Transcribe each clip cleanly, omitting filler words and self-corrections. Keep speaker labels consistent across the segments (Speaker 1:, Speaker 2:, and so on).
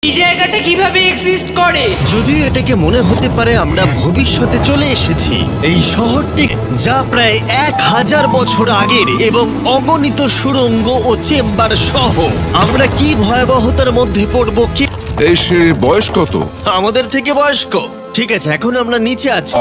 Speaker 1: এই জায়গাটা কিভাবে এক্সিস্ট করে?
Speaker 2: যদিও এটাকে মনে হতে পারে আমরা ভবিষ্যতে চলে এসেছি, এই শহরটি যা প্রায় 1000 বছর আগের এবং অগণিত সুড়ঙ্গ ও চেম্বার সহ, আমরা কি ভয়াবহতার মধ্যে পড়বো কি।
Speaker 3: এই সিঁড়ির বয়স কত?
Speaker 2: আমাদের থেকে বয়স্ক। ঠিক আছে, এখন আমরা নিচে আছি।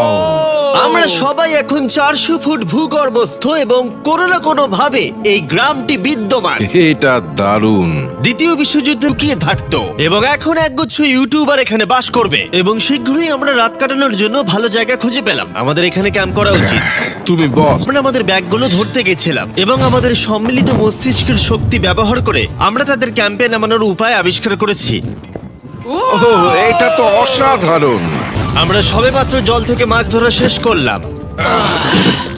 Speaker 2: আমরা সবাই এখন 400 ফুট ভূগর্ভস্থ এবং কোনো না কোনো ভাবে এই গ্রামটি বিদ্যমান।
Speaker 3: এটা দারুণ।
Speaker 2: দ্বিতীয় বিশ্বযুদ্ধ লুকিয়ে থাকতো এবং এখন একগুচ্ছ ইউটিউবার এখানে বাস করবে এবং শীঘ্রই আমরা রাত কাটানোর জন্য ভালো জায়গা খুঁজে পেলাম। আমাদের এখানে ক্যাম্প করা উচিত।
Speaker 3: তুমি বস।
Speaker 2: আমরা আমাদের ব্যাগগুলো ধরতে গেছিলাম এবং আমাদের সম্মিলিত মস্তিষ্কের শক্তি ব্যবহার করে আমরা তাদের ক্যাম্পে নামানোর উপায় আবিষ্কার করেছি।
Speaker 3: ওহ, এটা তো অসাধারণ।
Speaker 2: আমরা সবেমাত্র জল থেকে মাছ ধরা শেষ করলাম।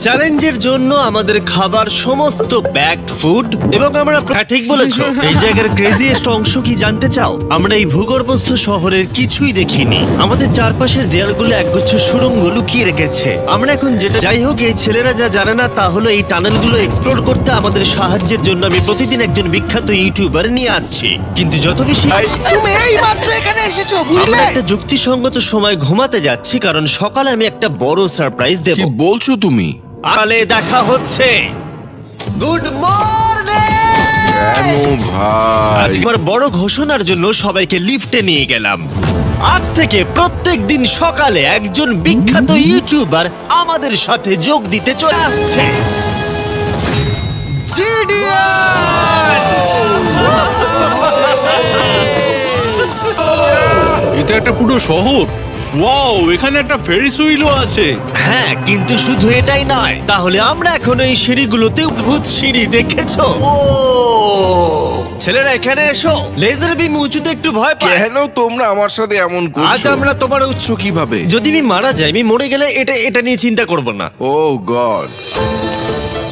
Speaker 2: চ্যালেঞ্জের জন্য আমাদের খাবার সমস্ত প্যাকড ফুড এবং আমরা ঠিক বলেছো। এই জায়গার ক্রেজিয়েস্ট অংশ কি জানতে চাও? আমরা এই ভূগর্ভস্থ শহরের কিছুই দেখিনি। আমাদের চারপাশের দেয়ালগুলো একগুচ্ছ সুড়ঙ্গ লুকিয়ে রেখেছে। আমরা এখন যেটা, যাই হোক, এই ছেলেরা যা জানে না তা হলো এই টানেলগুলো এক্সপ্লোর করতে আমাদের সাহায্যের জন্য আমি প্রতিদিন একজন বিখ্যাত ইউটিউবার নিয়ে আসছি। কিন্তু যত বেশি
Speaker 4: তুমি এই মাত্র এখানে এসেছো,
Speaker 2: আমরা
Speaker 4: বুঝলে?
Speaker 2: একটা যুক্তিসঙ্গত সময় ঘুমাতে যাচ্ছি, কারণ সকালে আমি একটা বড় সারপ্রাইজ দেব।
Speaker 3: কি বলছো তুমি?
Speaker 2: আলে দেখা হচ্ছে। Good morning.
Speaker 3: কেন ভাই?
Speaker 2: আজকের বড় ঘোষণার জন্য সবাইকে লিফটে নিয়ে গেলাম। আজ থেকে প্রত্যেক দিন সকালে একজন বিখ্যাত ইউটিউবার আমাদের সাথে যোগ দিতে চলে আসছে। জিডিয়ান!
Speaker 5: এটা একটা পুরো শহর। ওয়াও, এখানে একটা ফেরিস হুইলও আছে।
Speaker 2: হ্যাঁ, কিন্তু শুধু এটাই নয়। তাহলে আমরা এখন এই সিঁড়িগুলোতে অদ্ভুত সিঁড়ি দেখেছো? ও ছেলেরা, এখানে এসো। লেজার বিম উঁচুতে একটু ভয় পায়।
Speaker 3: কেন তোমরা আমার সাথে এমন
Speaker 2: আজ
Speaker 3: করছো?
Speaker 2: আমরা তোমার
Speaker 3: উৎস কিভাবে?
Speaker 2: যদি আমি মারা যাই, আমি মরে গেলে এটা নিয়ে চিন্তা করব না।
Speaker 3: ও গড।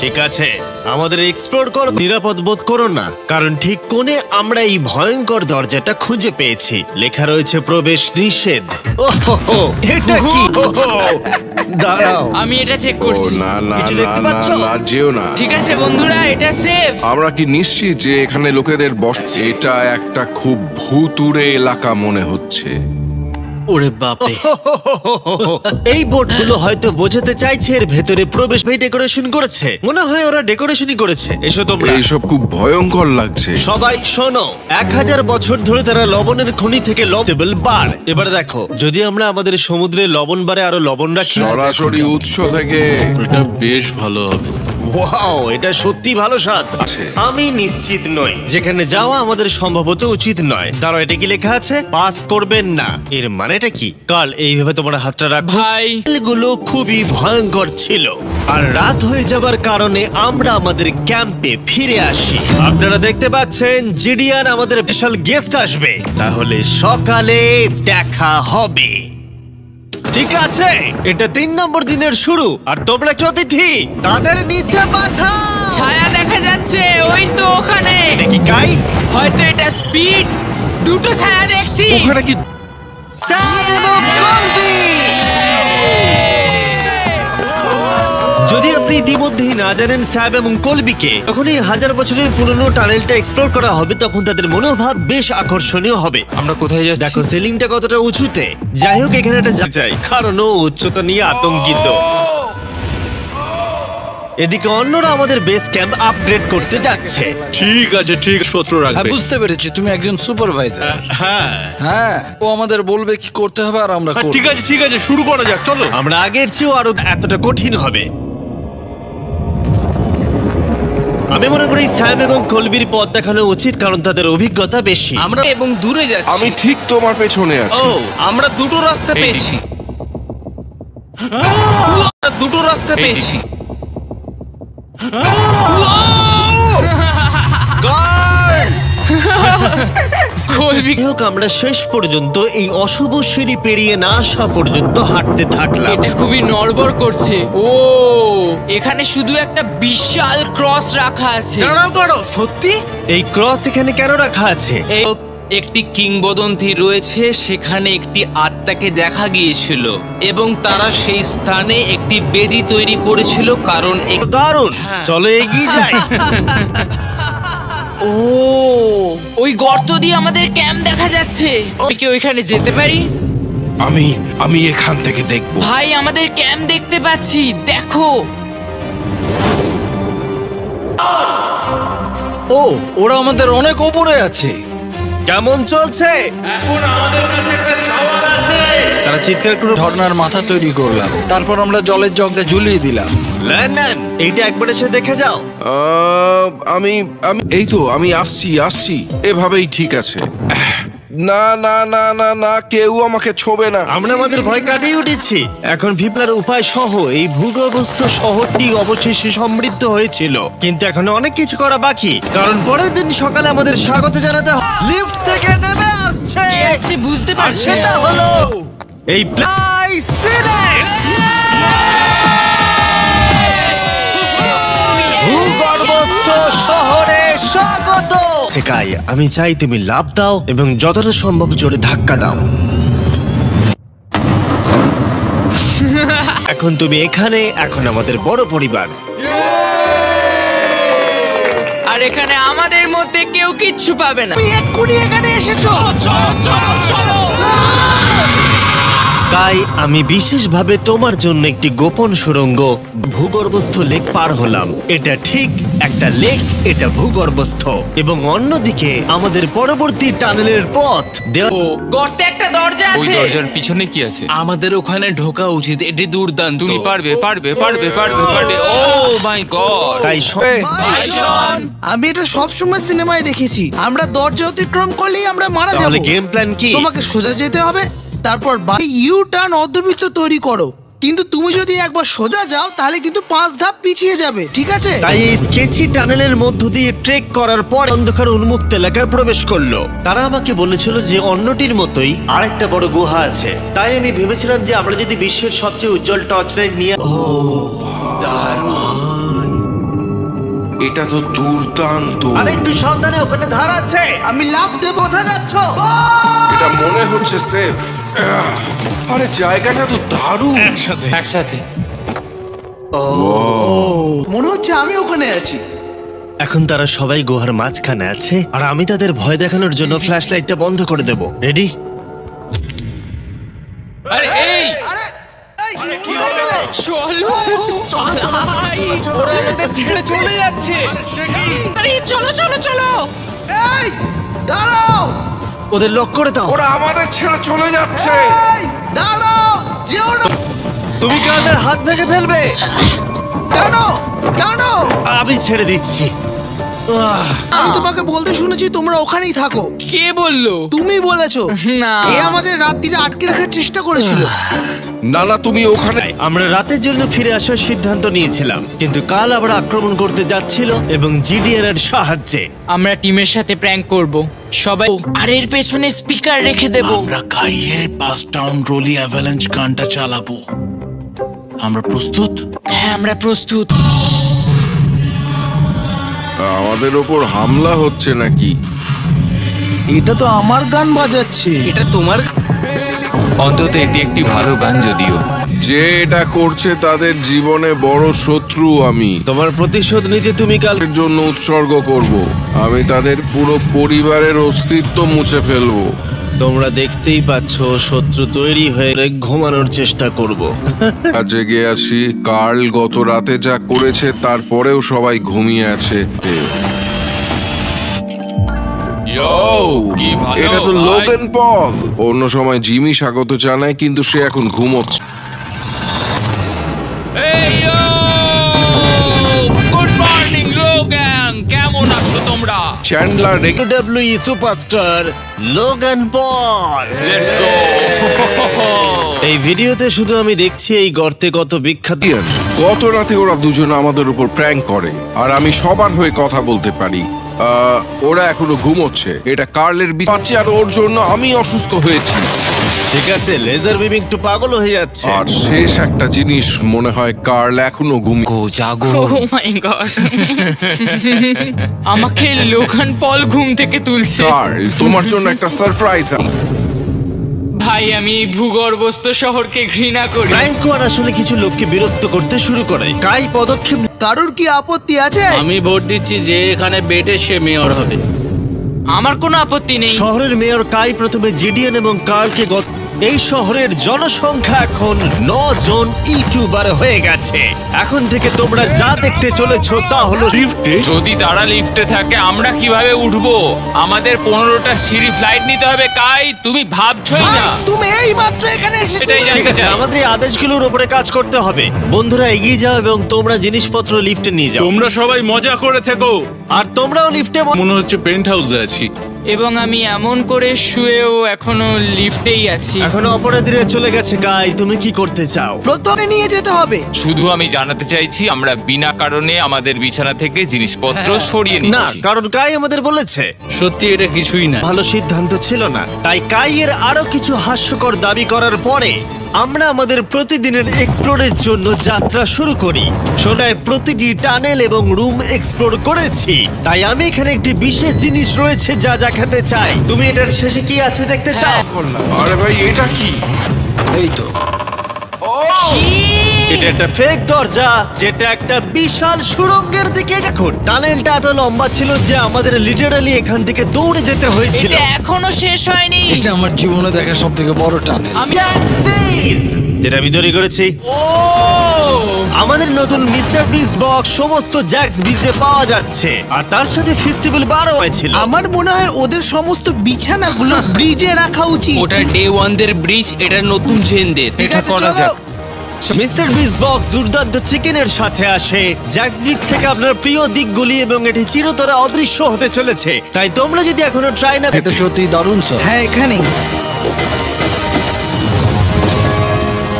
Speaker 2: ঠিক আছে, আমাদের এক্সপ্লোর করো, নিরাপদ বোধ করো না, কারণ ঠিক কোণে আমরা এই ভয়ঙ্কর দরজাটা খুঁজে পেয়েছি। লেখা রয়েছে প্রবেশ নিষেধ। ওহো, এটা কি? ওহো, দাঁড়াও,
Speaker 1: আমি এটা চেক
Speaker 3: ও
Speaker 1: করছি।
Speaker 3: না না
Speaker 2: কিছু
Speaker 3: না
Speaker 2: দেখতে
Speaker 3: না
Speaker 2: পাচ্ছো?
Speaker 3: না, যেও না।
Speaker 1: ঠিক আছে বন্ধুরা, এটা সেফ।
Speaker 3: আমরা কি নিশ্চিত যে এখানে লোকেদের বস? এটা একটা খুব ভুতুড়ে এলাকা মনে হচ্ছে।
Speaker 1: ওরে বাপরে।
Speaker 2: এই বোর্ডগুলো হয়তো বোঝাতে চাইছে এর ভেতরে প্রবেশ ডেকোরেশন করেছে। মনে হয় ওরা ডেকোরেশনই করেছে। এসো তোমরা।
Speaker 3: এইসব খুব ভয়ঙ্কর লাগছে।
Speaker 2: সবাই শোনো, 1000 বছর ধরে তারা লবণের খনি থেকে লবণেবল বার। এবার দেখো, যদি আমরা আমাদের সমুদ্রে লবণ বারে আরো লবণ রাখি।
Speaker 3: সরাসরি উৎস থেকে।
Speaker 5: এটা বেশ ভালো হবে।
Speaker 2: ওয়াও, এটা সত্যি ভালো স্বাদ।
Speaker 3: আছে।
Speaker 2: আমি নিশ্চিত নই, যেখানে যাওয়া আমাদের সম্ভবত উচিত নয়। দাঁড়াও, এটা কি লেখা আছে? পাস করবেন না। এর মানেটা কি? কাল এইভাবে তোমার হাতটা রাখো।
Speaker 1: ভাই,
Speaker 2: গুলো খুবই ভয়ঙ্কর ছিল, আর রাত হয়ে যাবার কারণে আমরা আমাদের ক্যাম্পে ফিরে আসি। আপনারা দেখতে পাচ্ছেন জিডিয়ান আমাদের স্পেশাল গেস্ট আসবে, তাহলে সকালে দেখা হবে। ঠিক আছে, এটা 3 নম্বর দিনের শুরু, আর তোমরা অতিথি তাদের নিচে পাঠাও।
Speaker 1: ছায়া দেখা যাচ্ছে, ওই তো ওখানে।
Speaker 2: এটা কি কাই?
Speaker 1: হয়তো এটা স্পিড। দুটো ছায়া দেখছি।
Speaker 3: ওখানে কি?
Speaker 2: স্যাম এবং কলবি! যদি আপনি ইতিমধ্যেই না জানেন স্যাব এবং কলবিকে, তখন এই 1000 বছরের পুরনো টানেলটা এক্সপ্লোর করা হবে। তখন তাদের মনোভাব বেশ আকর্ষণীয় হবে।
Speaker 6: আমরা কোথায় যাচ্ছি?
Speaker 2: দেখো সিলিংটা কতটা উঁচুতে। যাই হোক, এখানে একটা যাই, কারণ ও উচ্চতা নিয়ে আতঙ্কিত। এদিকে অন্যরা আমাদের বেস ক্যাম্প আপগ্রেড করতে যাচ্ছে।
Speaker 5: ঠিক আছে, ঠিক পত্র
Speaker 6: হ্যাঁ,
Speaker 5: রাখবে।
Speaker 6: বুঝতে পেরেছি, তুমি একজন সুপারভাইজার।
Speaker 5: হ্যাঁ
Speaker 6: হ্যাঁ, ও আমাদের বলবে কি করতে হবে আর আমরা করব।
Speaker 5: ঠিক আছে, ঠিক আছে, শুরু করা যাক, চলো।
Speaker 2: আমরা আগের চেয়েও আরো এতটা কঠিন হবে। আমি মনে করি স্যাম এবং কলবির পথ দেখানো উচিত, কারণ তাদের অভিজ্ঞতা বেশি।
Speaker 4: আমরা এবং দূরে যাচ্ছি।
Speaker 3: আমি ঠিক তোমার পেছনে আছি।
Speaker 4: ও, আমরা দুটো রাস্তা পেয়েছি। দুটো রাস্তা পেয়েছি।
Speaker 1: কলবি,
Speaker 2: যাই হোক, আমরা শেষ পর্যন্ত এই অশুভ সিঁড়ি পেরিয়ে না আসা পর্যন্ত হাঁটতে থাকলাম।
Speaker 1: এটা খুবই নড়বড় করছে। ও, এখানে শুধু একটা বিশাল ক্রস রাখা আছে।
Speaker 4: দাঁড়াও দাঁড়াও, সত্যি?
Speaker 2: এই ক্রস এখানে কেন রাখা আছে?
Speaker 4: একটি কিংবদন্তি রয়েছে, সেখানে একটি আত্মাকে দেখা গিয়েছিল এবং তারা সেই স্থানে একটি বেদি তৈরি করেছিল, কারণ
Speaker 2: দারুণ, চলো এগিয়ে যাই।
Speaker 1: ও ওই গর্ত দিয়ে আমাদের ক্যাম্প দেখা যাচ্ছে আমি কি ওইখানে যেতে পারি?
Speaker 3: আমি এখান থেকে দেখব।
Speaker 1: ভাই আমাদের ক্যাম্প দেখতে পাচ্ছি, দেখো।
Speaker 6: ও ওরা আমাদের অনেক ওপরে আছে।
Speaker 2: কেমন চলছে? তারা চিৎকার করে
Speaker 6: ঝর্ণার মাথা তৈরি করলাম, তারপর আমরা জলের জগটা ঝুলিয়ে দিলাম।
Speaker 2: লন্ডন, এইটা একবার এসে দেখে যাও।
Speaker 3: আমি এই তো আমি আসছি এভাবেই ঠিক আছে। না না না না না, কেউ আমাকে ছোবে না।
Speaker 2: আমরা আমাদের ভয় কাটিয়ে উঠেছি। এখন ভিপলার উপায় সহ এই ভূগর্ভস্থ শহরটি অবশেষে সমৃদ্ধ হয়েছিল, কিন্তু এখন অনেক কিছু করা বাকি, কারণ পরের দিন সকালে আমাদের স্বাগত জানাতে লিফট থেকে নেমে আসছে।
Speaker 1: কে আসছে বুঝতে
Speaker 2: আর
Speaker 1: পারছি
Speaker 2: সেটা হলো এই প্লাই সিলেট ভূগর্ভস্থ শহরে স্বাগত। সেকাই আমি চাই তুমি লাফ দাও এবং যতটা সম্ভব জোরে ধাক্কা দাও। এখন তুমি এখানে, এখন আমাদের বড় পরিবার।
Speaker 1: আর এখানে আমাদের মধ্যে কেউ কিচ্ছু পাবে না।
Speaker 2: তাই আমি বিশেষভাবে তোমার জন্য একটি গোপন সুড়ঙ্গ ভূগর্ভস্থ লেক পার হলাম। এটা ঠিক একটা লেক, এটা ভূগর্ভস্থ, এবং অন্যদিকে আমাদের পরবর্তী টানেলের পথ
Speaker 1: ও গর্তে একটা দরজা
Speaker 7: ওই
Speaker 1: আছে।
Speaker 7: দরজার পিছনে কি আছে?
Speaker 4: আমাদের ওখানে ঢোকা উচিত, এটি দুর্দান্ত।
Speaker 7: তুমি পারবে পারবে পারবে পারবে পারবে। ও মাই গড!
Speaker 2: তাই
Speaker 8: আমি এটা সবসময় সিনেমায় দেখেছি। আমরা দরজা অতিক্রম করলেই আমরা মারা যাব।
Speaker 2: তাহলে গেম প্ল্যান কি?
Speaker 8: তোমাকে সোজা যেতে হবে, তারপর ইউ টার্ন অর্ধবৃত্ত তৈরি করো। কিন্তু তুমি যদি একবার সোজা যাও তাহলে কিন্তু 5 ধাপ পিছিয়ে যাবে, ঠিক আছে?
Speaker 2: তাই এই স্কেচি টানেলের মধ্য দিয়ে ট্রেক করার পর অন্ধকার উন্মুক্ত এলাকায় প্রবেশ করলো। তারা আমাকে বলেছিল যে অন্যটির মতোই আরেকটা বড় গুহা আছে। তাই আমি ভেবেছিলাম যে আমরা যদি বিশ্বের সবচেয়ে উজ্জ্বল টর্চ লাইট নিয়ে
Speaker 3: এটা তো দুর্দান্ত।
Speaker 2: আরে একটু সাবধানে, ওখানে ধার আছে।
Speaker 8: আমি লাফ দেবো।
Speaker 2: কোথায় যাচ্ছ?
Speaker 3: এটা মনে হচ্ছে সেফ। আরে জায়গাটা তো দারুণ।
Speaker 7: একসাথে।
Speaker 8: মনে হচ্ছে আমি ওখানে আছি।
Speaker 2: এখন তারা সবাই গুহার মাঝখানে আছে, আর আমি তাদের ভয় দেখানোর জন্য ফ্ল্যাশ লাইটটা বন্ধ করে দেব। রেডি?
Speaker 7: আরে এই
Speaker 1: চলো
Speaker 4: ওরা আমাদের ছেড়ে চলে যাচ্ছে।
Speaker 1: আরে চলো চলো চলো।
Speaker 8: এই দাঁড়াও,
Speaker 2: ওদের লক করে দাও।
Speaker 3: ওরা আমাদের ছেড়ে চলে যাচ্ছে।
Speaker 8: এই দাঁড়াও, যেও না।
Speaker 2: তুমি কাদের হাত ভেঙে ফেলবে।
Speaker 8: কেন কেন?
Speaker 2: আমি ছেড়ে দিচ্ছি।
Speaker 8: আমি তোমাকে বলতে শুনেছি তোমরা ওখানেই থাকো।
Speaker 1: কে বললো?
Speaker 8: তুমি বলেছো।
Speaker 1: না।
Speaker 8: এ আমাদের রাত্রিরে আটকে রাখার চেষ্টা করেছিল।
Speaker 3: না না, তুমি ওখানে।
Speaker 2: আমরা রাতের জন্য ফিরে আসার সিদ্ধান্ত নিয়েছিলাম, কিন্তু কাল আবার আক্রমণ করতে যাচ্ছিল এবং জিডিআর এর সাহায্যে।
Speaker 1: আমরা টিমের সাথে প্র্যাঙ্ক করব সবাই, আর এর পেছনে স্পিকার রেখে দেব।
Speaker 5: আমরা কাইয়ের পাস টাউন রোলি অ্যাভালাঞ্চ গানটা চালাবো। আমরা প্রস্তুত?
Speaker 1: হ্যাঁ আমরা প্রস্তুত।
Speaker 3: আমাদের ওপর হামলা হচ্ছে নাকি?
Speaker 8: এটা তো আমার গান বাজাচ্ছে।
Speaker 4: এটা তোমার
Speaker 7: অন্তত এটি একটি ভালো গান যদিও।
Speaker 3: যে এটা করছে তাদের জীবনে বড় শত্রু আমি।
Speaker 2: তোমার প্রতিশোধ নিতে তুমি কাল
Speaker 3: এর জন্য উৎসর্গ করব। আমি তাদের পুরো পরিবারের অস্তিত্ব মুছে ফেলবো।
Speaker 2: তোমরা দেখতেই পাচ্ছ শত্রু তৈরি হয়ে ঘুমানোর চেষ্টা করব।
Speaker 3: আজ জেগে আছি। কার্ল গত রাতে যা করেছে তারপরেও সবাই ঘুমিয়ে আছে।
Speaker 7: কি ভালো
Speaker 3: এটা তো
Speaker 7: ভাই।
Speaker 3: Logan Paul. অন্য সময় জিমি স্বাগত জানায়, কিন্তু সে এখন ঘুমোচ্ছে।
Speaker 7: এই গুড মর্নিং লোগান, কেমন আছো তোমরা?
Speaker 3: Chandler
Speaker 2: WWE superstar Logan Paul.
Speaker 7: Let's go.
Speaker 2: এই ভিডিওতে শুধু আমি দেখছি এই গর্তে কত বিখ্যাত।
Speaker 3: গত রাতে ওরা দুজন আমাদের উপর প্র্যাঙ্ক করে, আর আমি সবার হয়ে কথা বলতে পারি। ওরা এখনো ঘুমোচ্ছে। এটা কার্লের পাচ্ছি, আর ওর জন্য আমি অসুস্থ হয়েছি।
Speaker 2: ঠিক আছে, লেজার বিম একটু পাগল হয়ে যাচ্ছে।
Speaker 3: আর শেষ একটা জিনিস, মনে হয় কার্ল এখনো ঘুমিয়ে।
Speaker 7: জাগো।
Speaker 1: ও মাই গড। আমাকে লোগান পল ঘুম থেকে তুলছে।
Speaker 3: কার্ল, তোমার জন্য একটা সারপ্রাইজ।
Speaker 1: ভাই আমি এই ভূগর্ভস্থ শহরকে ঘৃণা করি।
Speaker 2: ফ্র্যাঙ্কো আর আসলে কিছু লোককে বিরক্ত করতে শুরু করে। কাই পদক্ষেপ
Speaker 8: কারোর কি আপত্তি আছে?
Speaker 6: আমি ভোট দিচ্ছি যে এখানে বেটে সে মেয়র হবে।
Speaker 1: আমার কোনো আপত্তি নেই।
Speaker 2: শহরের মেয়র কাই প্রথমে জিডিএন এবং কার্লকে এই শহরের জনসংখ্যা এখন 9 জন ইউটিউবার হয়ে গেছে। এখন থেকে তোমরা যা দেখতে চলেছো তা হলো
Speaker 7: যদি তারা লিফটে থাকে আমরা কিভাবে উঠবো? আমাদের 15টা সিঁড়ি ফ্লাইট নিতে হবে। কাই তুমি ভাবছই
Speaker 8: ভাই,
Speaker 7: না।
Speaker 8: তুমি এই মাত্র এখানে এসেছো।
Speaker 7: এটাই
Speaker 2: ঠিক
Speaker 7: জানতে
Speaker 2: আছে,
Speaker 7: চাই।
Speaker 2: আমাদের এই আদেশগুলোর উপরে কাজ করতে হবে। বন্ধুরা এগিয়ে যাও এবং তোমরা জিনিসপত্র লিফটে নিয়ে যাও।
Speaker 5: তোমরা সবাই মজা করে থেকো।
Speaker 2: আর তোমরাও লিফটে
Speaker 5: মনে হচ্ছে পেন্ট হাউসে আছি।
Speaker 1: এবং আমি এমন করে শুয়েও এখনো লিফটেই আছি।
Speaker 2: এখনো অপরাধীরা চলে গেছে। কাই তুমি কি করতে চাও?
Speaker 8: প্রথমে নিয়ে যেতে হবে।
Speaker 7: শুধু আমি জানাতে চাইছি আমরা বিনা কারণে আমাদের বিছানা থেকে জিনিসপত্র সরিয়ে
Speaker 2: না,
Speaker 7: নিচ্ছি।
Speaker 2: কারণ কাই আমাদের বলেছে।
Speaker 6: সত্যি এটা কিছুই না।
Speaker 2: ভালো সিদ্ধান্ত ছিল না। তাই কাইয়ের আরো কিছু হাস্যকর দাবি করার পরে আমরা আমাদের প্রতিদিনের এক্সপ্লোরের জন্য যাত্রা শুরু করি। সোনায় প্রতিটি টানেল এবং রুম এক্সপ্লোর করেছি। তাই আমি এখানে একটি বিশেষ জিনিস রয়েছে যা দেখাতে চাই। তুমি এটার শেষে কি আছে দেখতে চাও?
Speaker 3: আরে ভাই এটা কি?
Speaker 6: এই তো
Speaker 2: এটা একটা ফেক দরজা যেটা একটা বিশাল সুড়ঙ্গের দিকে। এখন টানেলটা এত লম্বা ছিল যে আমাদের লিটারালি এখান থেকে দৌড়ে যেতে হয়েছিল।
Speaker 1: এটা এখনো শেষ হয়নি।
Speaker 6: এটা আমার জীবনে দেখা সব থেকে বড় টানেল।
Speaker 1: আমি
Speaker 2: জ্যাক্স বিস, যেটা আমি তৈরি করেছি।
Speaker 1: ও
Speaker 2: আমাদের নতুন মিস্টার বিস বক্স সমস্ত জ্যাক্স বিজে পাওয়া যাচ্ছে, আর তার সাথে ফেস্টিভ্যাল বারও হয়েছিল।
Speaker 8: আমার মনে হয় ওদের সমস্ত বিছানাগুলো ব্রিজে রাখা উচিত।
Speaker 4: ওটা ডে ওয়ানদের ব্রিজ, এটা নতুন জেনদের।
Speaker 8: ঠিক আছে, চলো।
Speaker 2: মিস্টার বিস বক্স দুর্দান্ত চিকেনের সাথে আসে, জ্যাক্স বিক্স থেকে আপনার প্রিয় দিকগুলি, এবং এটি চিরতরে অদৃশ্য হতে চলেছে। তাই তোমরা যদি এখনো ট্রাই না
Speaker 6: এটা সত্যি দারুণ স্যার।
Speaker 8: হ্যাঁ, এখানে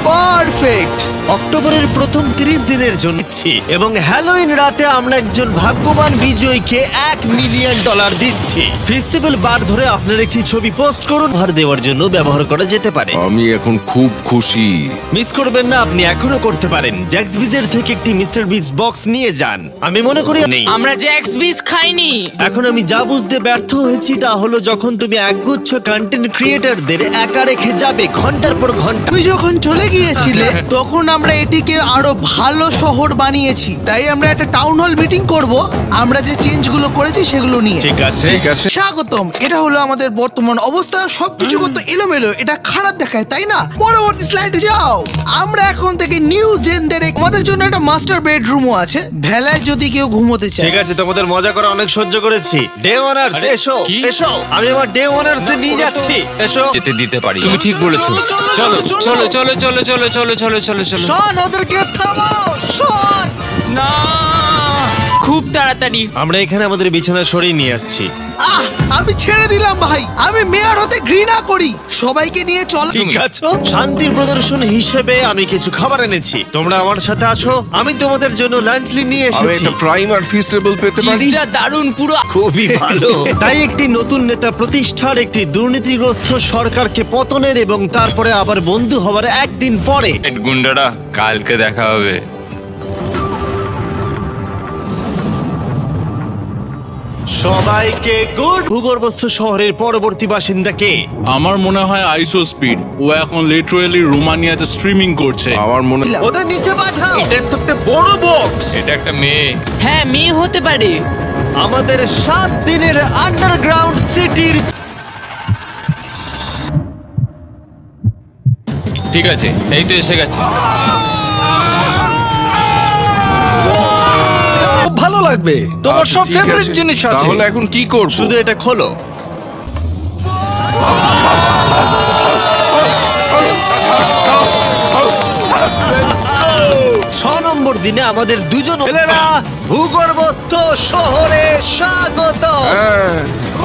Speaker 8: পারফেক্ট।
Speaker 2: অক্টোবরের প্রথম 30 দিনের জন্য দিচ্ছি, এবং হ্যালোইন রাতে আমরা একজন ভাগ্যবান বিজয়ীকে $1 মিলিয়ন দিচ্ছি। ফেস্টিভ্যাল বার ধরে আপনার একটি ছবি পোস্ট করুন, উপহার দেওয়ার জন্য ব্যবহার করা যেতে পারে।
Speaker 3: আমি এখন খুব খুশি।
Speaker 2: মিস করবেন না, আপনি এখনো করতে পারেন। জ্যাক্স বিজের থেকে একটি মিস্টার বিস বক্স নিয়ে যান। আমি মনে করি নেই।
Speaker 1: আমরা জ্যাক্স বিস খাইনি।
Speaker 2: এখন আমি যা বুঝতে ব্যর্থ হয়েছি তা হলো যখন তুমি একগুচ্ছ কন্টেন্ট ক্রিয়েটরদের একা রেখে যাবে ঘন্টার পর ঘন্টা।
Speaker 8: তুমি যখন চলে গিয়েছিলে তখন আমরা এটিকে আরো ভালো শহর বানিয়েছি। তাই আমরা একটা টাউন হল মিটিং করব আমরা যে চেঞ্জগুলো করেছি সেগুলো নিয়ে।
Speaker 2: ঠিক আছে,
Speaker 3: ঠিক আছে।
Speaker 8: স্বাগতম। এটা হলো আমাদের বর্তমান অবস্থা। সবকিছু কত এলোমেলো, এটা খারাপ দেখায় তাই না? পরবর্তী স্লাইডে যাও। আমরা এখন থেকে নিউ জেনদের আমাদের জন্য একটা মাস্টার বেডরুমও আছে, ভেলায় যদি কেউ ঘুমোতে চায়।
Speaker 2: ঠিক আছে, তোমাদের মজা করা অনেক সহ্য করেছি। ডে ওয়ানার্স
Speaker 7: আরে,
Speaker 2: এসো
Speaker 7: কি?
Speaker 2: এসো, আমি আমার ডে ওয়ানার্সদের নিয়ে যাচ্ছি। এসো
Speaker 7: যেতে দিতে পারি। তুমি ঠিক বলেছো। চলো চলো চলো চলো চলো চলো চলো চলো চলো।
Speaker 2: শোন, ওদেরকে থামাও। শোন,
Speaker 1: না, খুব তাড়াতাড়ি।
Speaker 2: আমরা এখানে আমাদের বিছানা সরিয়ে নিয়ে আসছি।
Speaker 8: আমি ছেড়ে দিলাম ভাই। আমি মেয়র হতে ঘৃণা করি। সবাইকে নিয়ে চল।
Speaker 2: ঠিক আছে, শান্তির প্রদর্শন হিসেবে আমি কিছু খাবার এনেছি। তোমরা আমার সাথে আসো, আমি তোমাদের জন্য লাঞ্চ নিয়ে
Speaker 3: আমি
Speaker 2: এসেছি।
Speaker 3: একটা প্রাইম আর ফিস্টেবল পেতে পারি?
Speaker 1: চিজটা দারুণ, পুরো
Speaker 2: খুবই ভালো। তাই একটি নতুন নেতা প্রতিষ্ঠার, একটি দুর্নীতিগ্রস্ত সরকারকে পতনের এবং তারপরে আবার বন্ধু হওয়ার একদিন পরে
Speaker 7: গুন্ডারা, কালকে দেখা হবে।
Speaker 2: সবাইকে গুড। ভূগর্ভস্থ শহরের পরবর্তী বাসিন্দা কে?
Speaker 5: আমার মনে হয় আইসো স্পিড। ও এখন লিটারালি রোমানিয়াতে স্ট্রিমিং করছে।
Speaker 3: আমার মনে
Speaker 2: ওদের নিচে পাঠাও। এটা তো একটা বড় বক্স।
Speaker 7: এটা একটা মেয়ে।
Speaker 1: হ্যাঁ, মেয়ে হতে পারে।
Speaker 2: আমাদের 7 দিনের আন্ডারগ্রাউন্ড সিটির
Speaker 7: ঠিক আছে, এই তো এসে গেছে।
Speaker 6: খুব ভালো লাগবে। তোমার
Speaker 3: আচ্ছা,
Speaker 6: সব
Speaker 3: ঠিক
Speaker 6: ফেভারিট
Speaker 3: আছে।
Speaker 6: জিনিস আছে।
Speaker 3: তাহলে এখন কি করব?
Speaker 2: শুধু এটা খোলো। ছ নম্বর দিনে আমাদের দুজন ছেলেরা ভূগর্ভস্থ শহরে স্বাগত।
Speaker 3: হ্যাঁ,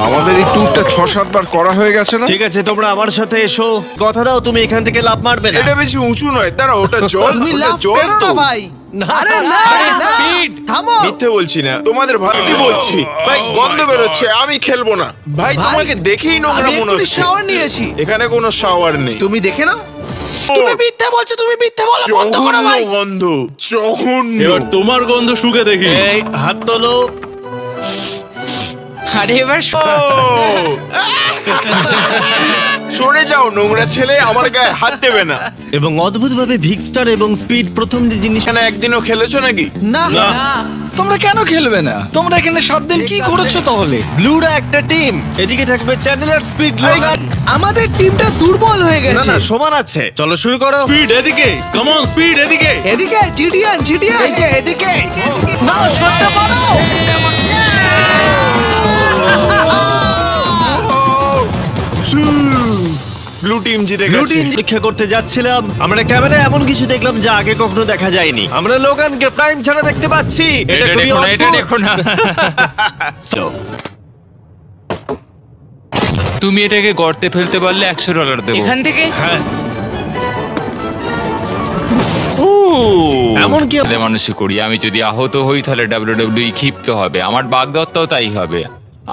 Speaker 3: আমাদের এই ট্যুরটা 6-7 বার করা হয়ে গেছে না?
Speaker 2: ঠিক আছে, তোমরা আমার সাথে এসো। কথা দাও তুমি এখান থেকে লাফ মারবে না।
Speaker 3: এটা বেশি উঁচু নয়। দাঁড়া, ওটা জল।
Speaker 8: তুমি
Speaker 3: ওটা
Speaker 8: লাভ
Speaker 3: জল
Speaker 8: করো
Speaker 3: তো।
Speaker 8: না ভাই।
Speaker 2: না,
Speaker 8: আরে না,
Speaker 7: আরে,
Speaker 8: না।
Speaker 7: speed।
Speaker 8: থামো।
Speaker 9: মিথ্যে বলছি না, তোমাদের ভাবতে বলছি। ভাই গন্ধ বেরোচ্ছে, আমি খেলবো না। ভাই
Speaker 8: ভাই,
Speaker 9: তোমাকে দেখেই নোংরা
Speaker 8: আমি
Speaker 9: মনে
Speaker 8: এক্ষুনি
Speaker 9: হচ্ছে।
Speaker 8: শাওয়ার নিয়েছি।
Speaker 9: এখানে কোনো শাওয়ার নেই।
Speaker 8: তুমি দেখে নাও। তুমি মিথ্যে বলছো, তুমি মিথ্যে বলো। বন্ধ করো
Speaker 9: জঘন্য
Speaker 8: ভাই।
Speaker 9: গন্ধ, জঘন্য।
Speaker 5: এবার তোমার গন্ধ শুকে দেখি।
Speaker 2: এই হাত তোলো।
Speaker 1: আরে এবার
Speaker 9: ও, সরে যাও নোংরা ছেলে, আমার গায়ে হাত দেবে না।
Speaker 2: এবং অদ্ভুতভাবে ভিক্সটার এবং স্পিড প্রথম যে জিনিস
Speaker 9: এখানে একদিনও খেলেছো নাকি?
Speaker 8: না
Speaker 6: তোমরা কেন খেলবে না? তোমরা এখানে 7 দিন কি করেছো তাহলে?
Speaker 2: ব্লুরা একটা টিম, এদিকে থাকবে চ্যানেলার, স্পিড, লোগান।
Speaker 8: আমাদের টিমটা দুর্বল হয়ে
Speaker 2: না
Speaker 8: গেছে।
Speaker 2: না সমান আছে, চলো শুরু করো।
Speaker 5: স্পিড এদিকে, কাম অন স্পিড এদিকে।
Speaker 8: এদিকে জিডিয়ান
Speaker 2: এই যে এদিকে, না সরতে পারো।
Speaker 9: ব্লু টিম জিতে
Speaker 2: ব্লু
Speaker 9: গেছে।
Speaker 2: টিম পরীক্ষা করতে যাচ্ছিলাম, আমরা ক্যামেরায় এমন কিছু দেখলাম যা আগে কখনো দেখা যায়নি। আমরা লোগানকে প্রাইম ছাড়া দেখতে পাচ্ছি।
Speaker 7: এটা
Speaker 2: খুবই
Speaker 7: দেখো না, এটা
Speaker 2: অদ্ভুত।
Speaker 7: দেখো না।
Speaker 2: So,
Speaker 7: তুমি এটাকে গর্তে ফেলতে পারলে $100 দেবো।
Speaker 1: এখান থেকে
Speaker 2: হ্যাঁ,
Speaker 7: এমনকি
Speaker 2: এমনকি
Speaker 7: মানুষই করি, আমি যদি আহত হই তাহলে WWE ক্ষিপ্ত হবে, আমার বাগদত্তাও তাই হবে।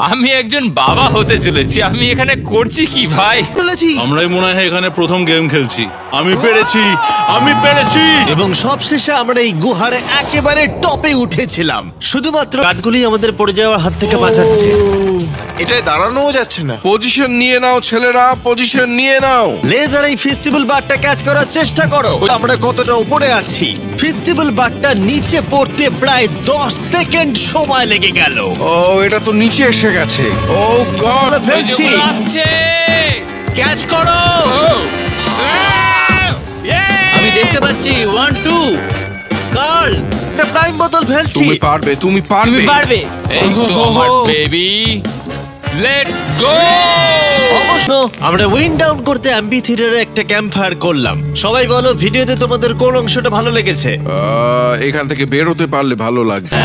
Speaker 7: আমি একজন বাবা হতে চলেছি, আমি এখানে করছি কি ভাই?
Speaker 8: চলেছি।
Speaker 5: আমরাই মনে হয় এখানে প্রথম গেম খেলছি। আমি পেরেছি, আমি পেরেছি।
Speaker 2: এবং সবশেষে আমরা এই গুহার একেবারে টপে উঠেছিলাম। শুধুমাত্র কাঠগুলি আমাদের পড়ে যাওয়ার হাত থেকে বাঁচাচ্ছে।
Speaker 9: এটায় দাঁড়ানোও যাচ্ছে না।
Speaker 3: পজিশন নিয়ে নাও ছেলেরা, পজিশন নিয়ে নাও।
Speaker 2: লেজার এই ফেস্টিভ্যাল বারটা ক্যাচ করার চেষ্টা করো। আমরা কতটা উপরে আছি। ফেস্টিভ্যাল বারটা নিচে পড়তে প্রায় 10 সেকেন্ড সময় লেগে গেল।
Speaker 3: ও এটা তো নিচে এসে গেছে। ও গড,
Speaker 2: ফেলছি।
Speaker 7: ওগুলো আসছে।
Speaker 6: ক্যাচ করো। আমি দেখতে পাচ্ছি 1 2 কার্ল।
Speaker 2: একটা প্রাইম বোতল ফেলছি।
Speaker 3: তুমি পারবে, তুমি
Speaker 1: তুমি
Speaker 3: পারবে।
Speaker 1: পারবে।
Speaker 7: এই তো আমার বেবি, লেটস গো।
Speaker 2: অবশ্য আমরা উইন্ড ডাউন করতে অ্যাম্পি থিয়েটারে একটা ক্যাম্প ফায়ার করলাম। সবাই বলো ভিডিওতে তোমাদের কোন অংশটা ভালো লেগেছে?
Speaker 3: এখান থেকে বের হতে পারলে ভালো লাগবে।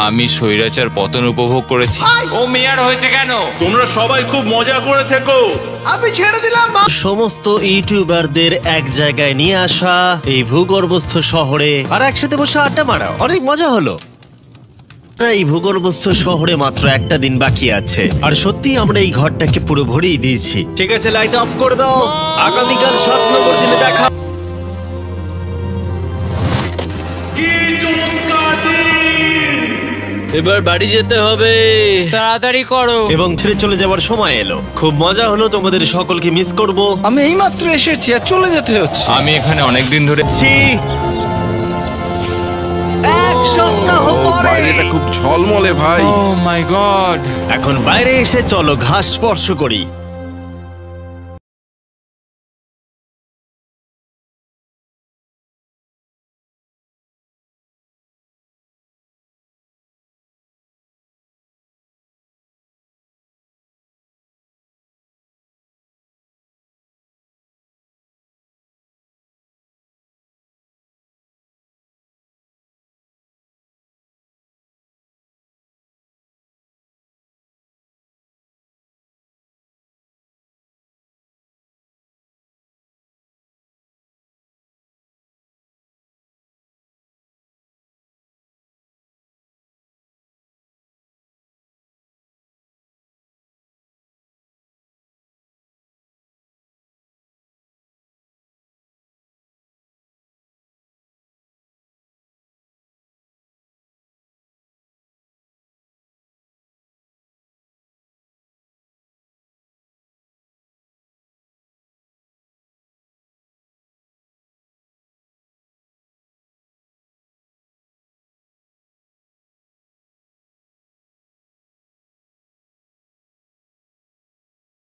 Speaker 7: আমি স্বৈরাচার পতন উপভোগ করেছি। ও মেয়ার হয়েছে কেন?
Speaker 5: তোমরা সবাই খুব মজা করে থেকো।
Speaker 8: আমি ছেড়ে দিলাম।
Speaker 2: সমস্ত ইউটিউবারদের এক জায়গায় নিয়ে আসা এই ভূগর্ভস্থ শহরে আর একসাথে বসে আড্ডা মারা অনেক মজা হলো। এই ভূগর্ভস্থ শহরে মাত্র একটা দিন বাকি আছে, আর সত্যি আমরা এই ঘরটাকে পুরো ভরিয়ে দিয়েছি। ঠিক আছে, লাইট অফ করে দাও। আগামীকাল 7 নম্বর দিনে দেখা।
Speaker 6: এবার বাড়ি যেতে হবে।
Speaker 1: তাড়াতাড়ি করো।
Speaker 2: এবং ছেড়ে চলে যাওয়ার সময় এলো। খুব মজা হলো, তোমাদের সকলকে মিস করব।
Speaker 6: আমি এইমাত্র এসেছি আর চলে যেতে হচ্ছে।
Speaker 7: আমি এখানে অনেকদিন ধরে
Speaker 2: এক সপ্তাহ পরে
Speaker 3: বাইরেটা খুব ঝলমলে ভাই।
Speaker 7: ও মাই গড।
Speaker 2: এখন বাইরে এসে চলো ঘাস স্পর্শ করি।